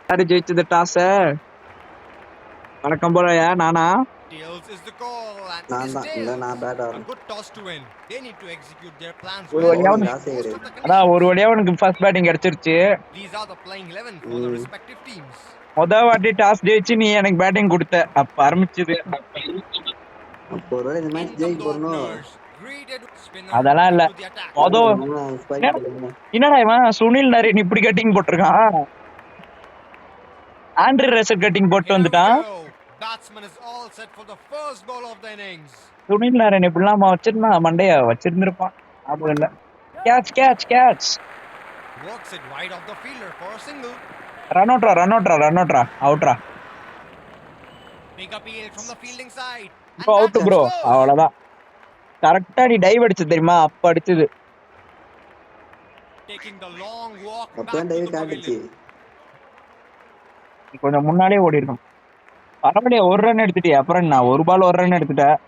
யாரு ஜெயிச்சது டாஸ்? வணக்கம் போலயா நானா? Tails is the call and it நான் is தான் இந்த tails. நான் பேட் A ஆடுறேன். good toss to win. They need to execute their plans ஒரு well வழியா to bowling make ஆசை most of கிடையாது. the அதான் conditions. ஒரு வழியா உனக்கு ஃபர்ஸ்ட் பேட்டிங் கிடைச்சிருச்சு. These are the playing 11 for the respective teams. முத வாட்டி டாஸ் ஜெயிச்சு நீ எனக்கு பேட்டிங் கொடுத்த, அப்ப ஆரம்பிச்சது. அப்போ ஒருவேளை இந்த மேட்ச் In come ஜெயிக்க the போறணும். openers. Greeted spinner அதெல்லாம் இல்ல. into the attack. மொத ஸ்பைக் பண்ணணும். என்னடா இவன் சுனில் நரேன் இப்படி கட்டிங் போட்டிருக்கான், ஆண்ட்ரி ரசல் கட்டிங் போட்டு Here we வந்துட்டான். go. Batsman is all set for the first ball of the innings. Sunil Narine இப்படிலாம் வச்சிருந்தான், மண்டைய வச்சிருந்திருப்பான். ஞாபகம் இல்ல. Catch catch catch. Works it wide off the fielder for a single. Run அவுட்ரா அவுட்ரா. Big appeal from the fielding side. And bro out that bro, goes. அவ்வளவுதான். கரெக்டா நீ டைவ் அடிச்சது தெரியுமா, அப்ப அடிச்சது. Taking the long walk back அப்பதான் to டைவ் the காட்டுச்சு. pavilion. நீ கொஞ்சம் முன்னாடியே ஓடி இருக்கும். பரவாயில்லையே, ஒரு ரன் எடுத்துட்டியா? அப்புறம் நான் ஒரு பால் ஒரு ரன் எடுத்துட்டேன்.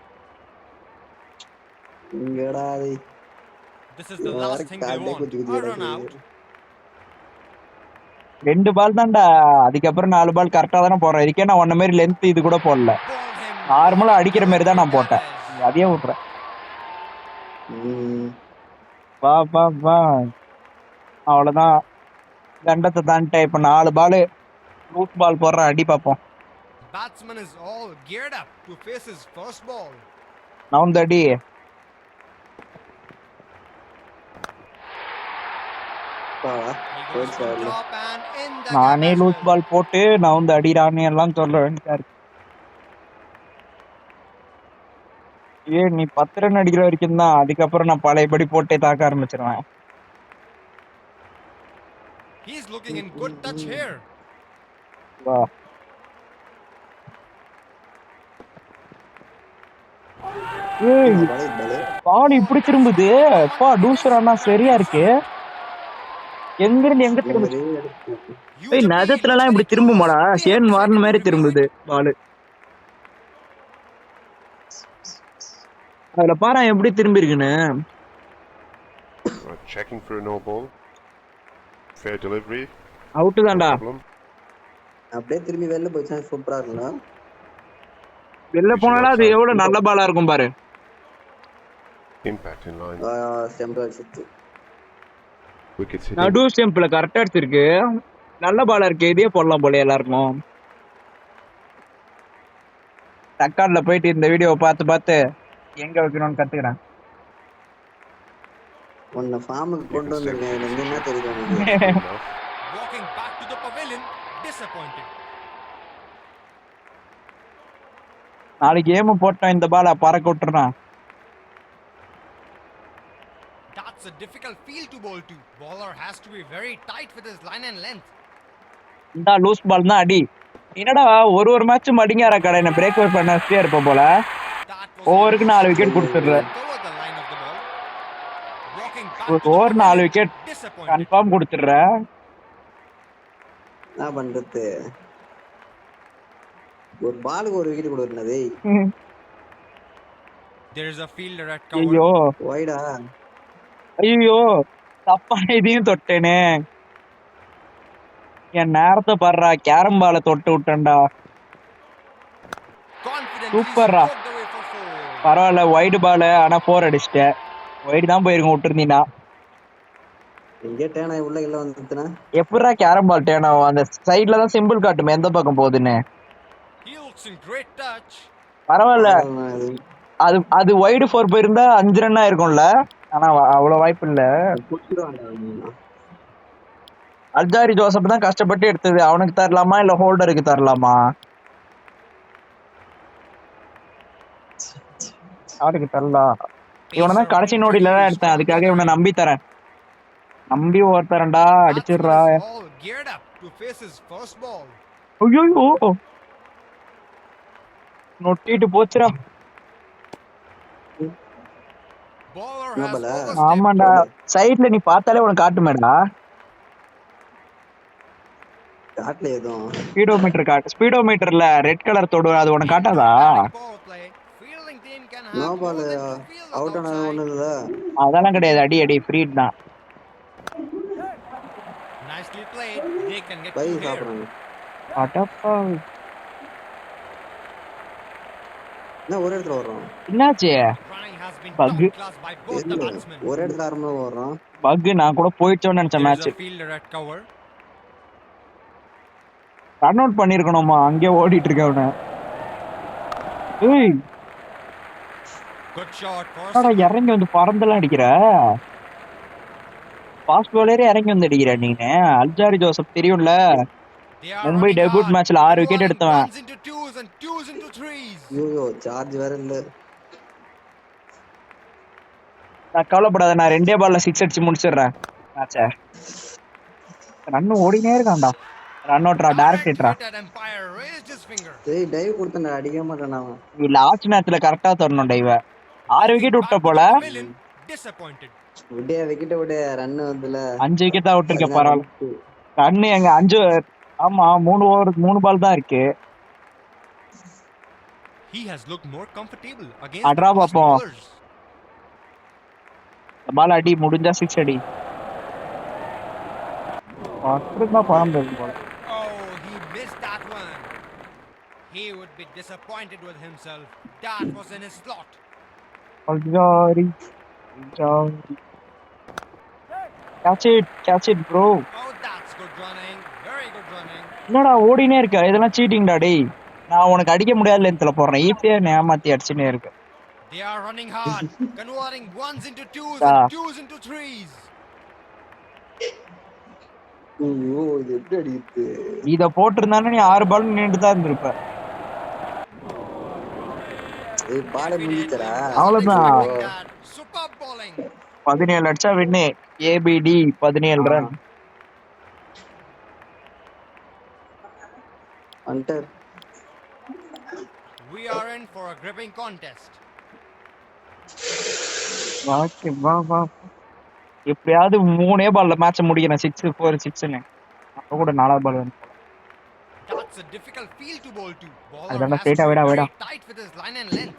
இங்கடா அது This is the last thing they கால்லே want. குத்தி A run குத்தி out. 2 பால் தான்டா, அதுக்கப்புறம் 4 பால் கரெக்டா தானே போடுறேன். இதுக்கே நான் ஒன்ன மாதிரி லென்த் இது கூட போடல, Bowled him. நார்மலா அடிக்கிற மாதிரி தான் நான் போட்டேன். நீ அதையே விட்டுறேன். வா வா வா, அவ்வளவுதான். கண்டத்தை தான்ட்டேன். இப்ப 4 பால் ரூட் பால் போடுறேன், அடி பார்ப்போம். Batsman is all geared up to face his first ball. நவுந்த அடி. He goes from top and in the நானே gap as லூஸ் well. பால் போட்டு நவுந்த அடிடான்னு எல்லாம் சொல்ல வேண்டியதா இருக்கு. நீ 10 ரன் அடிக்கிற வரைக்கும் தான், அதுக்கப்புறம் நான் பழையபடி போட்டே தாக்க ஆரம்பிச்சிருவேன். He's looking in good touch here. வா. ஏய், பால் இப்படி திரும்புது. அப்பா டூசர் அண்ணா சரியா இருக்கு. எங்க இருந்து எங்க திரும்புது? Huge appeal, நஜத்துல looks எல்லாம் இப்படி very திரும்புமாடா? close. They have Shane decided warn to மாதிரி review திரும்புது it. பாலு. அதுல பாரு எப்படி திரும்பி இருக்குன்னு. Checking for a no ball. Fair delivery. Out No தான்டா. problem. அப்படியே திரும்பி வெளில போச்சா சூப்பரா இருக்கும்ல. வெளில போனாலும் அது எவ்வளவு நல்ல பாலா இருக்கும் பாரு. Impact in line. ஸ்டெம்ப் அடிச்சிட்டு Wickets hitting. நடு ஸ்டெம்ப்ல கரெக்டா எடுத்திருக்கு. நல்ல பாலா இருக்கு, இதே போடலாம் போல எல்லாருக்கும். தக்கார்ல போயிட்டு இந்த வீடியோவை பார்த்து எங்க வைக்கணும்னு கத்துக்கிறேன். உன்னை ஃபார்முக்கு கொண்டு வந்திருக்கேன். இதுல இருந்து என்ன தெரியுது உனக்கு? Enough. Walking back to the pavilion, disappointed. நாளைக்கு கேம் போட்டோம், இந்த பால பறக்க விட்டுறான். That's a difficult field to bowl to. Bowler has to be very tight with his line and length. இந்த லூஸ் பால் தான் அடி. என்னடா ஒரு மேட்சும் அடிங்கார கடை, என்ன பிரேக் அவுட் பண்ணே இருப்ப போல. That was ஓவருக்கு 4 wicket கொடுத்துடுற. over the line of the ball. Walking back to the over 4 pavilion, wicket disappointed. Confirm கொடுத்துடுற. என்ன பண்றது? ஒரு பாலுக்கு ஒரு விக்கெட் கொடுக்கறதே. There is a fielder at ஐயோ cover. வைடா. ஐயோ, தப்பா இதையும் தொட்டேனே. என் நேரத்தை பாடுறா, கேரம் பால தொட்டு விட்டேன்டா. Confidently சூப்பர்ரா. stroked away for 4. பரவாயில்ல, வைடு பால், ஆனா 4 அடிச்சிட்டேன். வைடு தான் போயிருக்கும் விட்டுருந்தீங்கன்னா. எங்கே டேன் ஆகி உள்ள இல்ல வந்துட்டுனா எப்படா கேரம் பால் டேன் ஆகும்? அந்த சைட்ல தான் சிம்பிள் காட்டுமே எந்த பக்கம் போகுதுன்னு. He looks in great touch. பரவாயில்ல, அது வைடு 4 போயிருந்தா 5 ரன் ஆயிருக்கும்ல. ஆனா அவ்வளவு வாய்ப்பு இல்ல. அல்ஜாரி ஜோசப் தான் கஷ்டப்பட்டு எடுத்தது. அவனுக்கு தரலாமா இல்ல ஹோல்டருக்கு தரலாமா? அவனுக்கு தரலாம். இவனை தான் கடைசி நோடில தான் எடுத்தேன், அதுக்காக இவனை நம்பி தரேன். நம்பி ஒருத்தரண்டா அடிச்சிடுறா. Batsman is all geared up to face his first ball. ஐயோ நொட்டிட்டு போச்சுடா. Bowler No has ball. overstepped. ஆமாண்டா, சைட்ல நீ பார்த்தாலே உனக்கு காட்டுமேடா. காட்டல எதுவும். ஸ்பீடோமீட்டர் காட்டு. ஸ்பீடோமீட்டர்ல ரெட் கலர் தொடு, அது உனக்கு காட்டாதா? Power play. Fielding team can no have ball more than 2 fielders out ஆனது outside. ஒண்ணு இல்ல. அதெல்லாம் கிடையாது, அடி ஃப்ரீட் தான். Nicely played. They can get by two here. சாப்பிடுறாங்க. அடப்பா என்ன ஒரு இடத்துல ஓடுறோம்? என்னாச்சு? Running has been buck top class by both the தெரியல, batsmen. ஒரு இடத்துல ஆரம்பம் ஓடுறோம். பக் நான் கூட போயிடுச்சோன்னு நினைச்சேன் There is match. a fielder at cover. Run out பண்ணிருக்கணுமா? அங்கே ஓடிட்டு இருக்கவன. ஏய் Good shot for என்னடா single. இறங்கி வந்து பறந்தெல்லாம் அடிக்கிற? ஃபாஸ்ட் பவுலரே இறங்கி வந்து அடிக்கிற நீனு. அல்ஜாரி ஜோசப் தெரியும்ல, They are Mumbai running debut hard, மேட்ச்ல 6 விக்கெட் converting எடுத்தவன். ones into twos and twos into threes. ஐயோ சார்ஜ் வேற இல்ல. நான் கவலைப்படாத, நான் 2 பால்ல 6 அடிச்சு முடிச்சிடுறேன் மேட்ச. ரன் ஓடினே இருக்கான்டா. ரன் அவுட்ரா, டைரக்ட் Direct ஹிட்ரா. hit at umpire raised his finger. டேய் டைவ் கொடுத்தேன்டா, அடிக்க மாட்டான் அவன். நீ லாஸ்ட் நேரத்துல கரெக்டா தரணும் டைவ. 6 Bowling விக்கெட் விட்ட back போல. with a pavilion, disappointed. விட்டே விக்கெட்ட விட ரன் வந்துல 5 விக்கெட் தான் விட்டுருக்க, 16 பரவாயில்ல. runs. ரன் எங்க 5, ஆமா 3 ஓவர் 3 பால் தான் இருக்கு. He has looked more comfortable against அட்ரா the fast பாப்போம். bowlers. பால் அடி, முடிஞ்சா 6 அடி. அப்படிதான் பறந்து போல. Oh, he missed that one. He would be disappointed with himself. That was in his slot. Alzarri catch it bro. Oh, that's good running. Very good running. என்னடா ஓடினே இருக்க? இதெல்லாம் சீட்டிங்டா டேய். நான் உனக்கு அடிக்க முடியாத லென்த்ல போடுறேன், ஈஸியா ஏமாத்தி அடிச்சுனே இருக்கு. They are running hard, converting ones into twos Ah. and twos into threes. ஐயோ இது எப்படி அடிக்குது? இத போட்டிருந்தானே நீ 6 பால் நின்று தான் இருந்திருப்ப. ஏய் பாலே முடிச்சடா. அவ்வளவுதான். Expecting that. Superb bowling. 17 அடிச்சா வின்னு. ABD 17 run. Under We are in for a gripping contest. Okay வா வா. எப்படியாவது 3 பால்ல மேட்ச் முடிக்கணும். 6 4 6ன்னு. அப்ப கூட 4 பால் வந்து. That's a difficult field to bowl to. Bowler அதான்டா, has straight to be ah very விடா. tight with his line and length.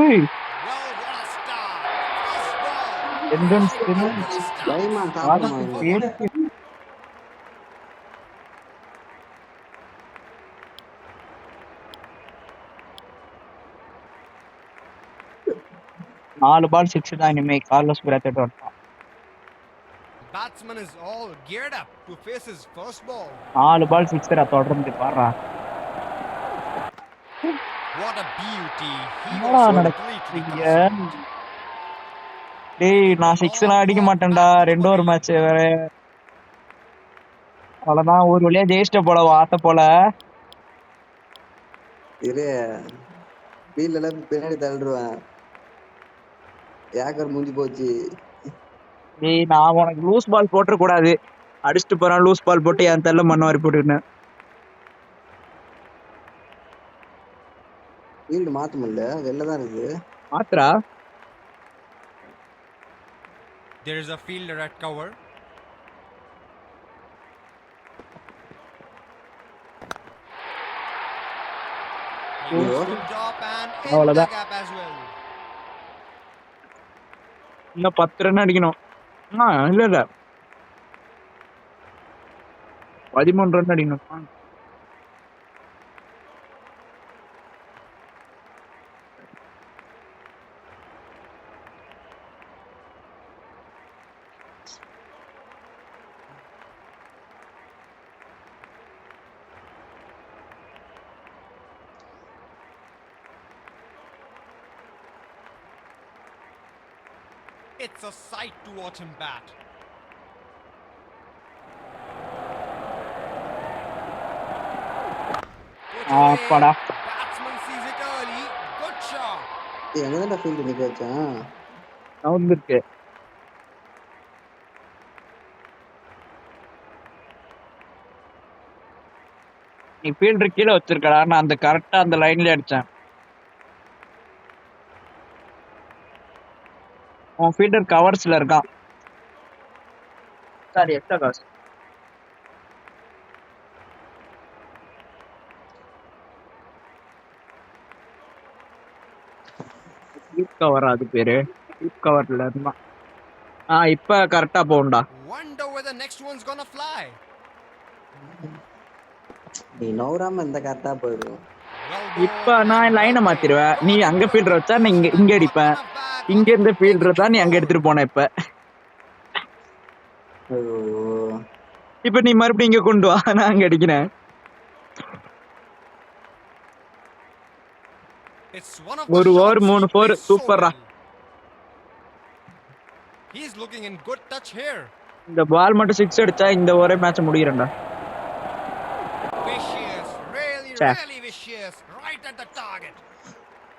ஏய் Well, what a start. First ball. எந்தன்ஸ் Finishing தெரியும். out with a start. டைமான் ஆனா தாப்பமா பேருக்கு 4 பால் 6 தான் இனிமே. Carlos பிராத்தட் வரட்டும். Batsman is all geared up to face his first ball. 4 பால் 6 தொடர்ந்து பாறா. What a beauty. He என்னடா was நடக்குது? completely consumed. டேய் நான் 6லாம் அடிக்க மாட்டேன்டா. 2 ஓவர் மேட்ச் வேற. அவ்வளவுதான், ஒரு வழியா ஜெயிச்சிட்ட போல ஆத்த போல. இரு ஃபீல்ட்ல பின்னாடி தள்ளிடுவேன். ஏக்கர் மூஞ்சி போச்சு. டேய் நான் உனக்கு லூஸ் பால் போட்டுற கூடாது. அடிச்சிட்டு போறான் லூஸ் பால் போட்டு என் தள்ள மண்ணவாரி போட்டுருந்தேன். ஃபீல்டு மாத்த முடியல, வெளில தான் இருக்கு. மாத்ரா. There is a fielder at cover. He goes to top and in the அவ்வளவுதான். gap as well. இன்னும் 10 ரன் அடிக்கணும். இல்ல இல்ல 13 ரன் அடிக்கணும். It's a sight to watch him bat. Put away. அப்பாடா. Batsman sees it early. Good shot. எங்கதான்டா field நிக்க வச்சான்? நவுந்திருக்கு. நீ ஃபீல்டர் கீழே வச்சிருக்கடா. நான் அந்த கரெக்டா அந்த லைன்லயே அடிச்சேன். உன் ஃபீல்டர் கவர்ஸ்ல இருக்கான். சாரி எக்ஸ்ட்ரா காசு. டீப் கவர் அது பேரு. டீப் கவர்ல இருந்தா. இப்ப கரெக்டா போகும்டா. Wonder where the next one's gonna fly. நீ நோராம இந்த கரெக்டா போயிடும். Well இப்ப bowled நான் and லைனை well மாத்திருவேன். played. நீ Got அங்க into ஃபீல்டர் a வச்சா good நான் இங்க position இங்க and அடிப்பேன். one of back இங்க on இருந்து to take ஃபீல்டர் it தான் நீ to அங்க four. எடுத்துட்டு போன இப்ப. ஐயோ. இப்ப நீ மறுபடியும் இங்க கொண்டு வா, நான் அங்க அடிக்கிறேன். It's one of the ஒரு over shots he 3 4 plays so சூப்பர்ரா. well. He's looking in good touch here. இந்த பால் மட்டும் 6 அடிச்சா இந்த ஒரே மேட்ச் முடிக்கிறேன்டா. Vicious, really, சே, really vicious. Right at the target.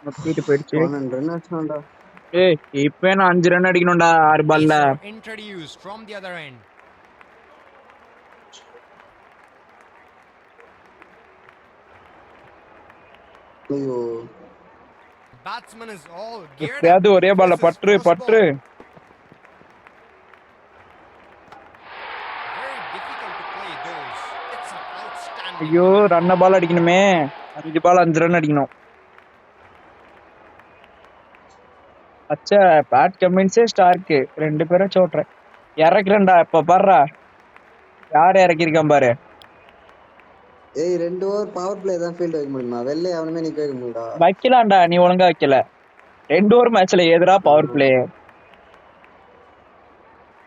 நொத்திட்டு போயிடுச்சு. 12 ரன் அடிச்சான்டா. ஏய் இப்ப நான் 5 ரன் அடிக்கணும்டா 6 பால்ல. Pacer introduced from the other end. ஐயோ. Batsman is all geared up. எப்பயாவது ஒரே பால்ல This is பற்று first பற்று. ball. Very difficult to play those. It's an outstanding. ஐயோ ரன்ன பால் அடிக்கணுமே. 5 பால் 5 ரன் அடிக்கணும். அச்சா பேட் கமின்ஸே ஸ்டார்க்கு 2 பேரும் சோட்றேன். இறக்குறேன்டா இப்ப பாருடா. யார் இறக்கிருக்கான் பாரு. ஏய் 2 ஓவர் பவர் பிளே தான் ஃபீல்ட் வைக்க முடியுமா? வெள்ளை அவனுமே நிக்க வைக்க முடியும்டா. வைக்கலாம்டா, நீ ஒழுங்கா வைக்கல. 2 ஓவர் மேட்ச்ல எதிரா பவர் பிளே.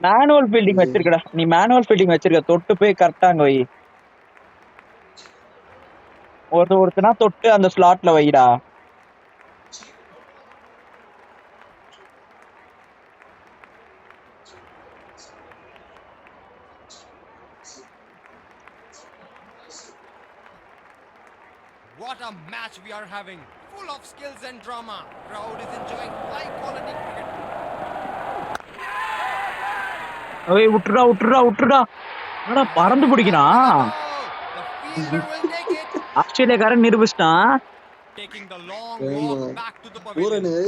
மேனுவல் ஃபீல்டிங் வச்சிருக்கடா. நீ மேனுவல் ஃபீல்டிங் வச்சிருக்க, தொட்டு போய் கரெக்டா அங்க வை. ஒருத்தனா தொட்டு அந்த ஸ்லாட்ல வைடா. What a match we are having. Full of skills and drama. Crowd is enjoying high quality cricket. ஏய் விட்டுடா விட்டுடா விட்டுடா. என்னடா பறந்து பிடிக்கிறான். The fielder will take it. ஆஸ்திரேலியாக்காரன் நிரூபிச்சிட்டான். Taking the long walk back to the pavilion. ஊரனே.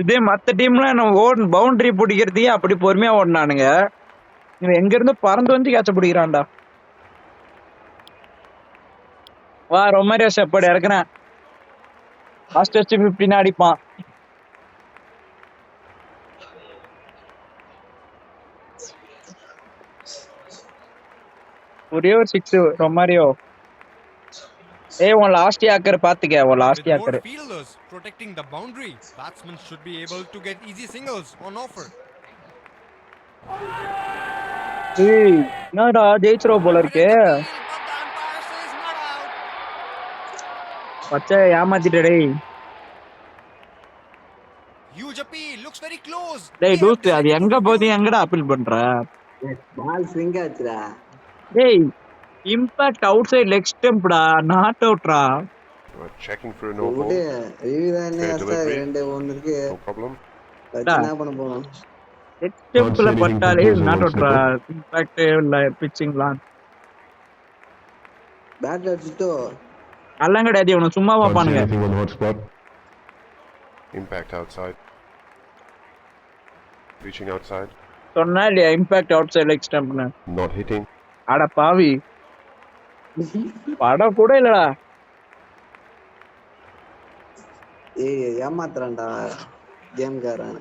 இதே மத்த டீம்ல நம்ம பவுண்டரி பிடிக்கிறதையே அப்படி பொறுமையா ஓடினானுங்க. இவன் எங்க இருந்து பறந்து வந்து கேட்ச பிடிக்கிறான்டா. வா ரொமாரியோ செப்பர்ட் இறக்குறேன். லாஸ்ட் டெஸ்ட் 15 அடிப்பான். ஒரே ஒரு 6 ரொமாரியோ. ஏய் உன் லாஸ்ட் யாக்கர் பாத்துக்க, உன் last With yorker. more fielders protecting the boundary, batsmen should be able to get easy singles on offer. ஏய் என்னடா ஜெயிச்சிரோ போல இருக்கு. But the umpire says not out. பச்சை ஏமாத்திட்ட டேய். Huge appeal, looks very close. டேய் They have டூஸ்ட் அது decided எங்க to போது review. எங்கடா அப்பீல் பண்ற? பால் ஸ்விங் ஆச்சுடா. டேய் இம்பாக்ட் அவுட் சைடு லெக் ஸ்டம்ப்டா, நாட் அவுட்ரா. We're checking for a no விடு. ball. ரிவ்யூ தானே Fair அஸ்தா delivery. 2-1 இருக்கு. No problem. வச்சு என்ன பண்ண போறோம்? லெக் ஸ்டம்ப்ல பட்டாலே நாட் அவுட்ரா. இம்பாக்ட் இல்ல பிச்சிங்லாம் பேட் அடிச்சிட்டோ. அதெல்லாம் கிடையாது, இவனு சும்மா பாப்பானுங்க. Anything on the hot spot? Impact outside. Reaching outside. சொன்னா இல்லையா இம்பாக்ட் அவுட் சைடு லெக் ஸ்டம்ப்னு. Not hitting. அட பாவி, படம் கூட இல்லடா. ஏய் ஏமாத்துறான்டா கேம்காரன்.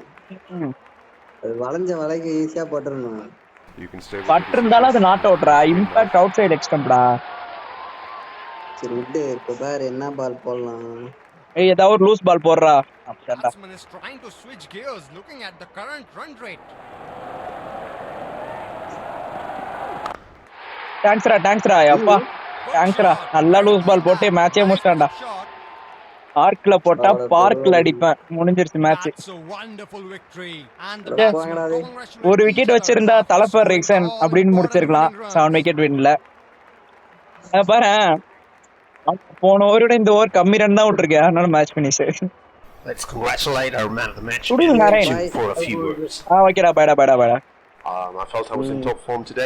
அது வளைஞ்ச வலைக்கு ஈஸியா போட்டுறணும். You can stay with but இருந்தாலும் அது நாட் அவுட்ரா. இம்பாக்ட் அவுட் சைடு லெக் ஸ்டம்ப்டா. சரி விட்டு இப்ப பாரு என்ன பால் போடலாம். ஏய் ஏதாவது ஒரு லூஸ் பால் போடுறா. அப்படிடா. Batsman is trying to switch gears, looking at the current run rate. தேங்க்ஸ்ரா அப்பா. தேங்க்ஸ்ரா. நல்லா லூஸ் பால் போட்டு மேட்சே முடிச்சிட்டான்டா. Shot. பார்க்ல போட்டா பார்க்ல அடிப்பேன். முடிஞ்சிருச்சு match. That's a wonderful victory. And the Yeah. batsmen ஒரு congratulate ஒரு each விக்கெட் other வச்சிருந்தா after தலப்பர் scoring ரிக்சன் all அப்படின்னு important முடிச்சிருக்கலாம். runs. 7 விக்கெட் வின்ல. பாரு போன ஓவரோட இந்த ஓவர் கம்மி ரன் தான் விட்டுருக்கேன், அதனால match finish. Let's congratulate our man of the match. Sudu Narayan. For a few words. ஓகேடா, பைடா. I felt I was in top form today.